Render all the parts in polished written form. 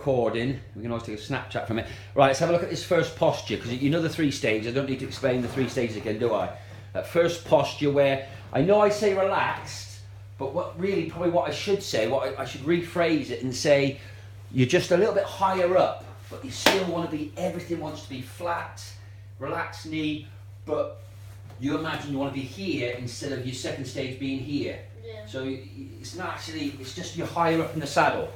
recording. We can always take a Snapchat from it. Right, let's have a look at this first posture, because you know the 3 stages. I don't need to explain the 3 stages again, do I? That first posture where, I know I say relaxed, but probably what I should say, I should rephrase it and say, you're just a little bit higher up, but you still want to be, everything wants to be flat, relaxed knee, but you imagine you want to be here instead of your second stage being here. Yeah. So it's not actually, it's just you're higher up in the saddle.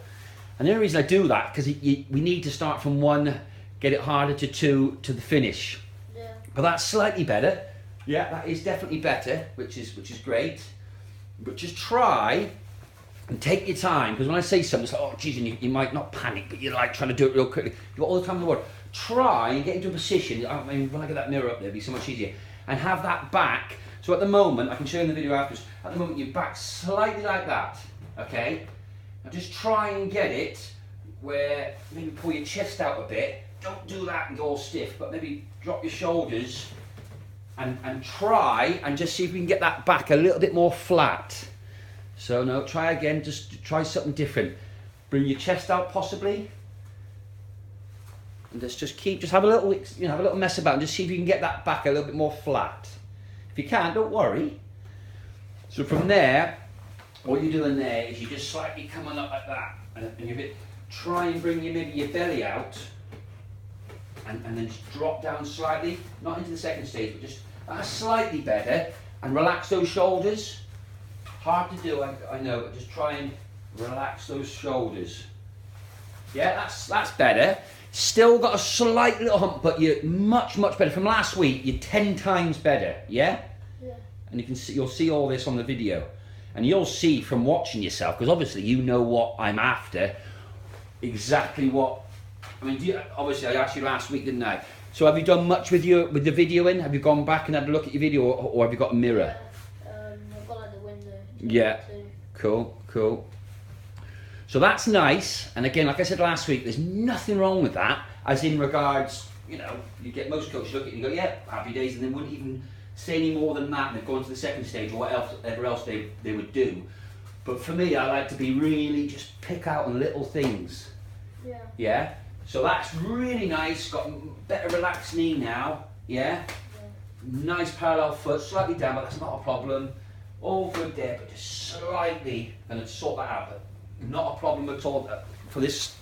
And the only reason I do that, because we need to start from 1, get it harder to 2, to the finish. Yeah. But that's slightly better. Yeah, that is definitely better, which is great. But just try and take your time, because when I say something, it's like, oh geez, and you might not panic, but you're like trying to do it real quickly. You've got all the time in the world. Try and get into a position, I mean, when I get that mirror up there, it'll be so much easier. And have that back. So at the moment, I can show you in the video afterwards, at the moment you're back slightly like that, okay? Now just try and get it where, maybe pull your chest out a bit. Don't do that and go all stiff, but maybe drop your shoulders and try and just see if we can get that back a little bit more flat. So no, try again, just try something different. Bring your chest out possibly. And just have a little, have a little mess about and just see if you can get that back a little bit more flat. If you can't, don't worry. So from there, what you're doing there is you're just slightly coming up like that. And you're try and bring maybe your belly out and then just drop down slightly, not into the second stage, but just slightly better, and relax those shoulders. Hard to do, I know, but just try and relax those shoulders. Yeah, that's better. Still got a slight little hump, but you're much better. From last week, you're 10 times better, yeah? Yeah. And you'll see all this on the video. And you'll see from watching yourself, because obviously you know what I'm after, exactly what, I mean, obviously I asked you last week, didn't I? So have you done much with the video in? Have you gone back and had a look at your video, or have you got a mirror? Yeah, I've got like the window. Yeah, cool. So that's nice, and again, like I said last week, there's nothing wrong with that, as in regards, you get most coaches look at it and go, yeah, happy days, and they wouldn't even say any more than that, and they've gone to the second stage, or whatever else they would do. But for me, I like to be really, just pick out on little things. Yeah. Yeah? So that's really nice, got better relaxed knee now, yeah? Nice parallel foot, slightly down, but that's not a problem. All good there, but just slightly, and sort that out. But not a problem at all for this,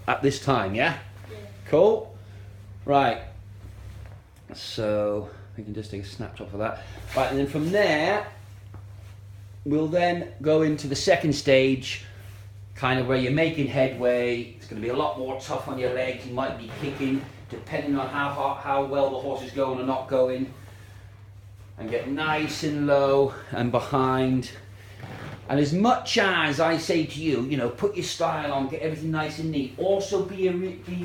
at this time, yeah? Yeah. Cool? Right. So, we can just take a snapshot of that. Right, and then from there, we'll then go into the second stage, kind of where you're making headway. It's going to be a lot more tough on your legs. You might be kicking, depending on how well the horse is going or not going. And get nice and low and behind. And as much as I say to you, put your style on, get everything nice and neat. Also be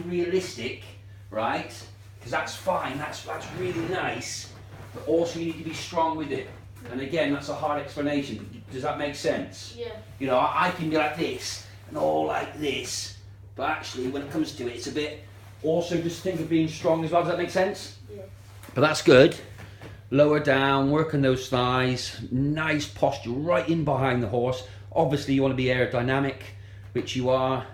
realistic, right? Because that's fine, that's really nice. But also you need to be strong with it. And again, that's a hard explanation. Does that make sense? Yeah. I can be like this and all like this. But actually, when it comes to it, it's a bit. Also, just think of being strong as well. Does that make sense? Yeah. But that's good. Lower down, working those thighs, nice posture right in behind the horse. Obviously you want to be aerodynamic, which you are.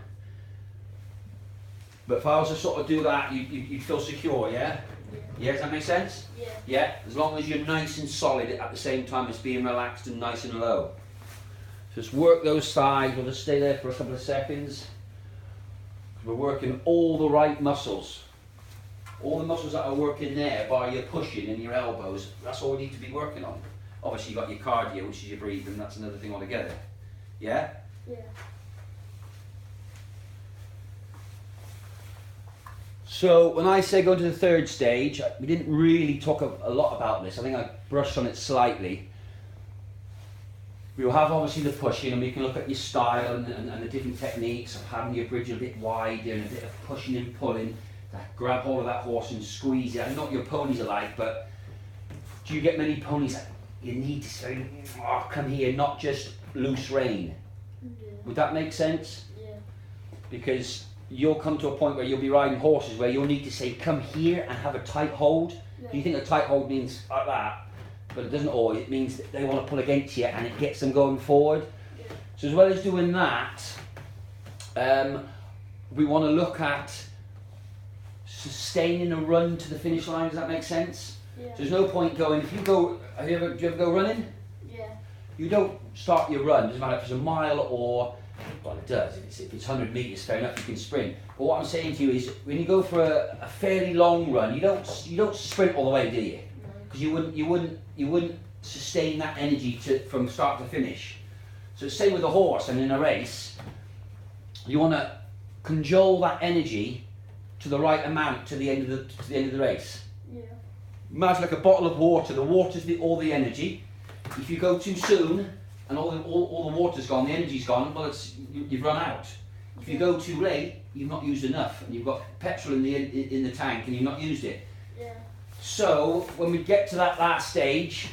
But if I was to sort of do that, you'd feel secure, yeah? Yeah, does that make sense? Yeah. Yeah, as long as you're nice and solid at the same time as being relaxed and nice and low. Just work those thighs, we'll just stay there for a couple of seconds. We're working all the right muscles. All the muscles that are working there by your pushing and your elbows, that's all we need to be working on. Obviously you've got your cardio, which is your breathing, that's another thing altogether. Yeah? Yeah. So when I say go to the third stage, we didn't really talk a lot about this. I think I brushed on it slightly. We'll have obviously the pushing, and we can look at your style and the different techniques of having your bridge a bit wider and a bit of pushing and pulling. Grab hold of that horse and squeeze it. I know what your ponies are like, but do you get many ponies that you need to say, oh, come here, not just loose rein? Yeah. Would that make sense? Yeah. Because you'll come to a point where you'll be riding horses where you'll need to say, come here and have a tight hold. Yeah. Do you think a tight hold means like that? But it doesn't always. It means that they want to pull against you and it gets them going forward. Yeah. So as well as doing that, we want to look at sustaining a run to the finish line. Does that make sense? Yeah. So there's no point going, if you go, do you ever go running? Yeah. You don't start your run, doesn't matter if it's a mile or, well it does, if it's 100 metres, fair enough, you can sprint. But what I'm saying to you is, when you go for a fairly long run, you don't sprint all the way, do you? Because you wouldn't sustain that energy from start to finish. So same with a horse, and in a race, you want to control that energy to the right amount to the end of the race. Yeah. Imagine like a bottle of water. The water's all the energy. If you go too soon and all the water's gone, the energy's gone, well, you've run out. If you go too late, you've not used enough, and you've got petrol in the tank, and you've not used it. Yeah. So when we get to that last stage,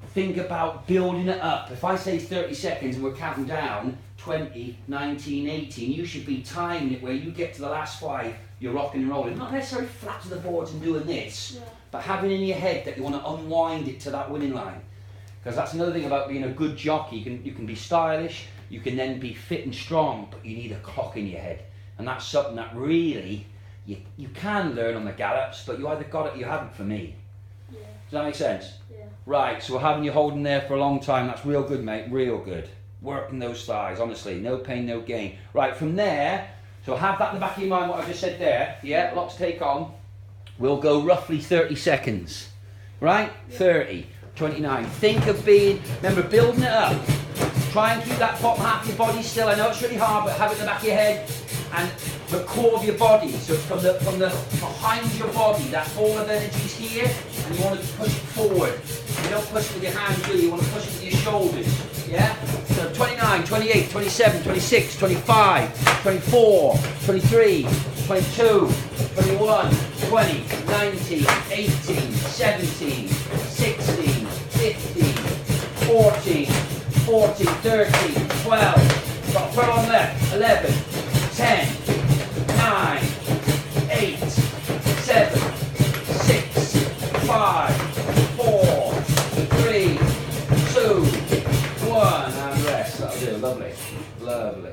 think about building it up. If I say 30 seconds and we're counting down, 20, 19, 18, you should be timing it where you get to the last 5, you're rocking and rolling. Not necessarily flat to the boards and doing this, but having in your head that you want to unwind it to that winning line. Because that's another thing about being a good jockey. You can be stylish, you can then be fit and strong, but you need a clock in your head. And that's something that really, you can learn on the gallops, but you either got it or you haven't, for me. Yeah. Does that make sense? Yeah. Right, so we're having you holding there for a long time. That's real good, mate, real good. Working those thighs, honestly, no pain, no gain. Right, from there, so have that in the back of your mind, what I just said there. Yeah, a lot to take on. We'll go roughly 30 seconds. Right? Yeah. 30, 29. Think of remember, building it up. Try and keep that bottom half of your body still. I know it's really hard, but have it in the back of your head. And the core of your body, so from the behind your body, that ball of energy's here, and you want to push it forward. You don't push it with your hands, do you? You want to push it with your shoulders. Yeah? So 29, 28, 27, 26, 25, 24, 23, 22, 21, 20, 19, 18, 17, 16, 15, 14, 14, 13, 12, got 12 on left, 11, 10, 9, 8, 7, 6, 5, 4, 3, 2, 1, and rest. That'll do. Lovely. Lovely.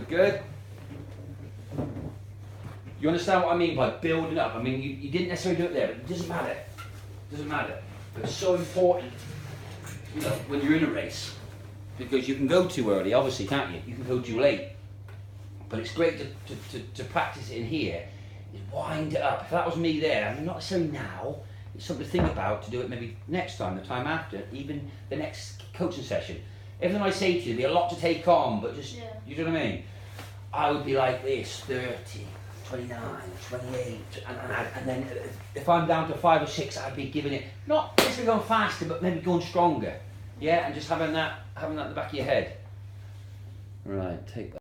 Good? You understand what I mean by building up? I mean, you didn't necessarily do it there, but it doesn't matter. It doesn't matter. But it's so important, you know, when you're in a race, because you can go too early, obviously, can't you? You can go too late. But it's great to practice it in here, is wind it up. If that was me there, I mean, not necessarily now, it's something to think about, to do it maybe next time, the time after, even the next coaching session. Everything I say to you, there'd be a lot to take on, but just, you know what I mean? I would be like this, 30, 29, 28, and then if I'm down to 5 or 6, I'd be giving it, not necessarily going faster, but maybe going stronger. Yeah, and just having that in the back of your head. Right, take that.